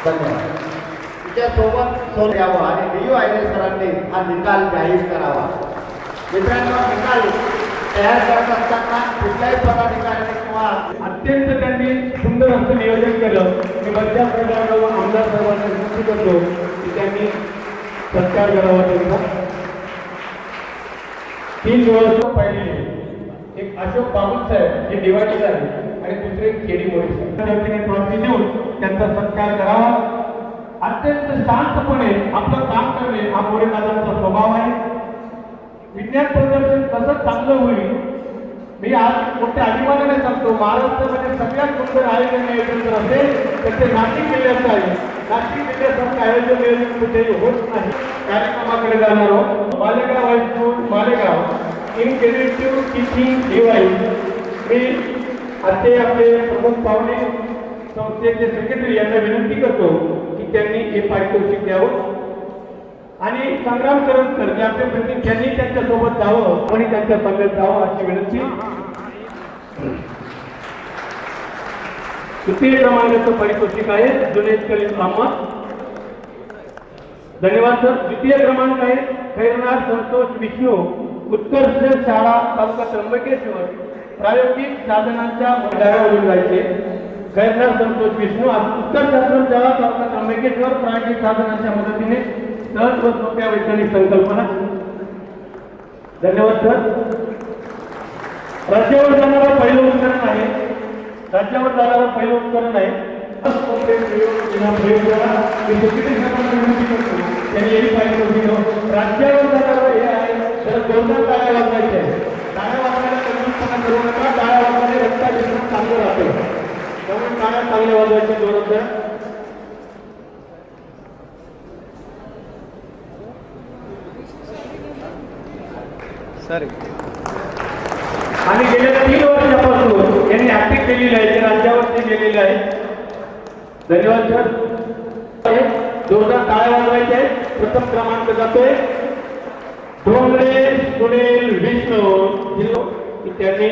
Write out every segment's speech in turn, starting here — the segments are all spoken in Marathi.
धन्यवाद. तिच्यासोबत यावं आणि DU आयले सरांनी हा निकाल जाहीर करावा. मित्रांनो, निकाल तयार करत असताना कुठल्याही पदाधिकाऱ्याने किंवा अत्यंत त्यांनी सुंदर असं नियोजन केलं. मी बऱ्याच प्रकारावर आमदार साहेबांना विनंती करतो की त्यांनी सत्कार करावा त्यांचा. 3 दिवस पहिले एक अशोक बाबू साहेब जे दिवाळीला आहे आणि दुसरे केडी मोरे साहेब त्या व्यक्तीने ट्रॉफी देऊन त्यांचा सत्कार करावा. अत्यंत शांतपणे आपलं काम करणे हा मोरे दादांचा स्वभाव आहे. विज्ञान प्रदर्शन कसं चांगलं होईल मी आज मोठ्या अभिमानाने सांगतो. महाराष्ट्रामध्ये सगळ्यात सुंदर आयोजन नियोजन जर असेल तर ते नाशिक जिल्ह्याचं आहे. नाशिक जिल्ह्यासारखं आयोजन नियोजन कुठेही होत नाही. कार्यक्रमाकडे जाणार आहोत. मालेगाव हायस्कूल मालेगाव इनक्रेडिटिव्ह टीचिंग डिवाइस. मी आजचे आपले प्रमुख पाहुणे संस्थेचे सेक्रेटरी यांना विनंती करतो की त्यांनी हे पारितोषिक द्यावं आणि संग्राम करंजकर जे आपले प्रतीक त्यांनी त्यांच्यासोबत जावं आणि त्यांच्या संगत जावं अशी विनंती. तृतीय क्रमांकाचं पारितोषिक आहे जुनेद कलीम अहमद. धन्यवाद सर. द्वितीय क्रमांक आहे खैरनाथ संतोष विष्णू उत्कर्ष शाळा तालुका त्र्यंबकेश्वर प्रायोगिक साधनांच्या मंडळावरून जायचे. खैरनाथ संतोष विष्णू उत्कर्ष शाळा तालुका त्र्यंबकेश्वर प्रायोगिक साधनांच्या मदतीने सहज व सोप्या वैज्ञानिक संकल्पना. धन्यवाद सर. राज्यावर जाणारं पहिलं उपकरण आहे. राज्यावर जाणारं पहिलं उपकरण आहे राज्यावर जाणारं हे आहे. तर जोरदार टाळ्या वाजवायचे आहे. टाळ्या वाजवायला कल्पना करू नका. टाळ्या वाजवायला रस्ता दिसणं चांगलं राहतं. त्यामुळे टाळ्या चांगल्या वाजवायच्या जोरदार. आणि गेल्या 3 वर्षापासून यांनी ऍक्टिंग केलेली आहे. ते राज्यावरती गेलेले आहे. धन्यवाद सर. जोरदार टाळ्या वाजवायचे आहे. प्रथम क्रमांक जातोय डोंगरे सुनील विष्णू. त्यांनी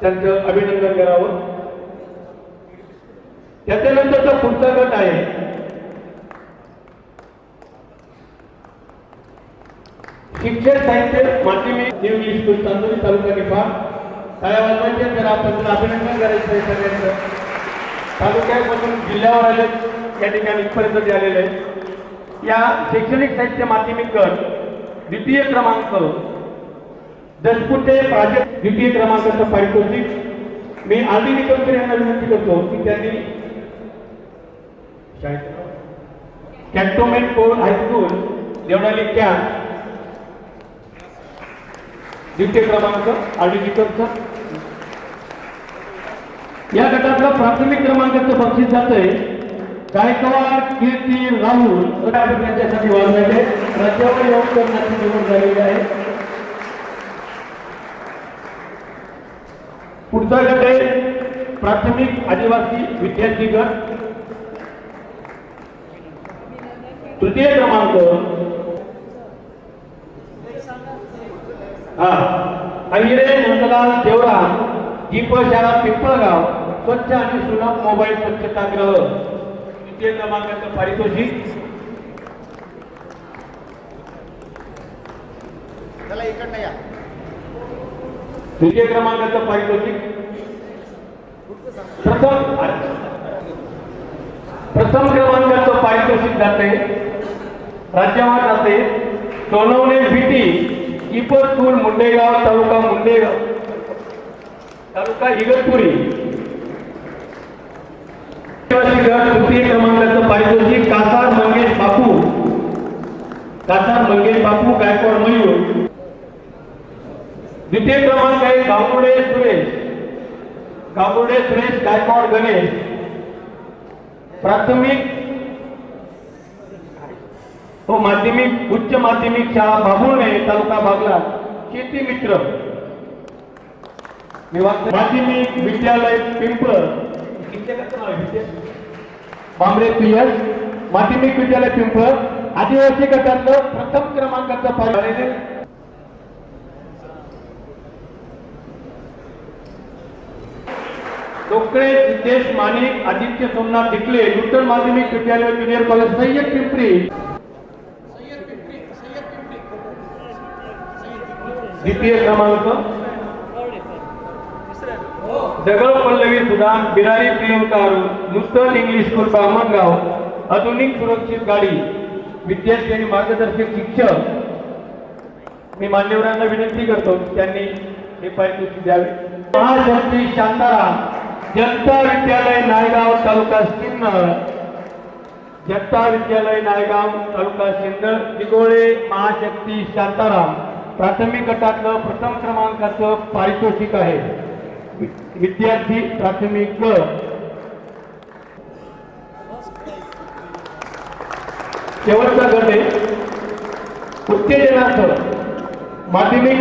त्यांचं अभिनंदन करावं. त्याच्यानंतरचा पुढचा गट आहे शिक्षण साहित्य माध्यमिक न्यू इंग्लिश स्कूल चांदोली तालुका निफाड. टाळ्या वाजवायच्या. तर आपण अभिनंदन करायचं आहे सगळ्यांचं. तालुक्यापासून जिल्ह्यावर आले या ठिकाणी इथपर्यंत आलेले आहे. या शैक्षणिक साहित्य माध्यमिक गट द्वितीय क्रमांक दसपुटे प्राजक्त द्वितीय क्रमांकाचं पारितोषिक मी आरडी निकमकर यांना विनंती करतो की त्यांनी cantonment board high school Deolali camp द्वितीय क्रमांक आरडीकरचा. या गटातला प्राथमिक क्रमांकाचं बक्षीस जातंय गायकवाड कीर्ती राहुल यांच्यासाठी वाजवायचे. राज्यावर येऊन करण्याची निवड झालेली आहे. पुढचा गट आहे प्राथमिक आदिवासी विद्यार्थी गट. तृतीय क्रमांक अहिरे नंदलाल देवराम दीप शाळा पिंपळगाव स्वच्छ आणि सुलभ मोबाईल स्वच्छतागृह. तृतीय क्रमांकाचं पारितोषिक. चला इकडनं या. तृतीय क्रमांकाचं पारितोषिक प्रथम क्रमांकाचं पारितोषिक जाते राज्यावर जाते सोनवणे भीटी इपर स्कूल मुंडेगाव तालुका मुंडेगाव तालुका इगतपुरी. तृतीय क्रमांकाचं पारितोषिक कासार मंगेश बापू गायकवाड मयूर. द्वितीय क्रमांक आहे गावडे सुरेश गायकवाड गणेश. प्राथमिक व माध्यमिक उच्च माध्यमिक शाळा बाबुर्णे तालुका बागला शेती मित्र. माध्यमिक विद्यालय पिंपळ बांबरे पीएस माध्यमिक विद्यालय पिंपळ आदिवासी गटातलं प्रथम क्रमांकाचं पारितोषिक. डोकळे, सिद्धेश माणिक, आदित्य सोमनाथ टिकले, नूतन माध्यमिक विद्यालय ज्युनियर कॉलेज सय्यद पिंपरी, द्वितीय क्रमांक दगड पल्लवी सुदान, बिरारी प्रियंका अरुण, नूतन इंग्लिश स्कूल बामणगाव, आधुनिक सुरक्षित गाडी, विद्यार्थी आणि मार्गदर्शक शिक्षक. मी मान्यवरांना विनंती करतो त्यांनी हे पारितोषिक द्यावे. महाशक्ती शांताराम, जनता विद्यालय नायगाव तालुका सिन्नर, जनता विद्यालय नायगाव तालुका सिन्नर, दिगोळे महाशक्ती शांताराम प्राथमिक गटातलं प्रथम क्रमांकाचं पारितोषिक आहे. विद्यार्थी प्राथमिक ग. शेवटचा गट आहे उत्तेजनार्थ माध्यमिक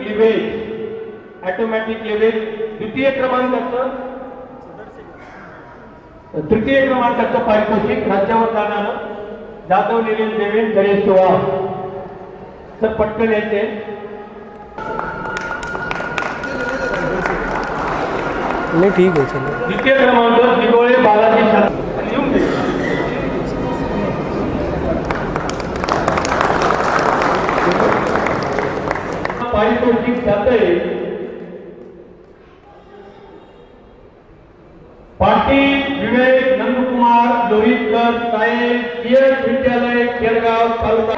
लिव्हेज ऑटोमॅटिक लिव्हेज, तृतीय क्रमांकाचं पारितोषिक राज्यावर जाणारं जाधव निलेश देवेन गणेश सुहास. तर पटकन यायचे. नहीं ठीक है चलो. द्वितीय क्रमांक दिगोळे बालाजी शास्त्री लिहून घे. पारितोषिक जाते पाटील विवेक नंदकुमार लोहितकर साहेब विद्यालय खेळगाव तालुका.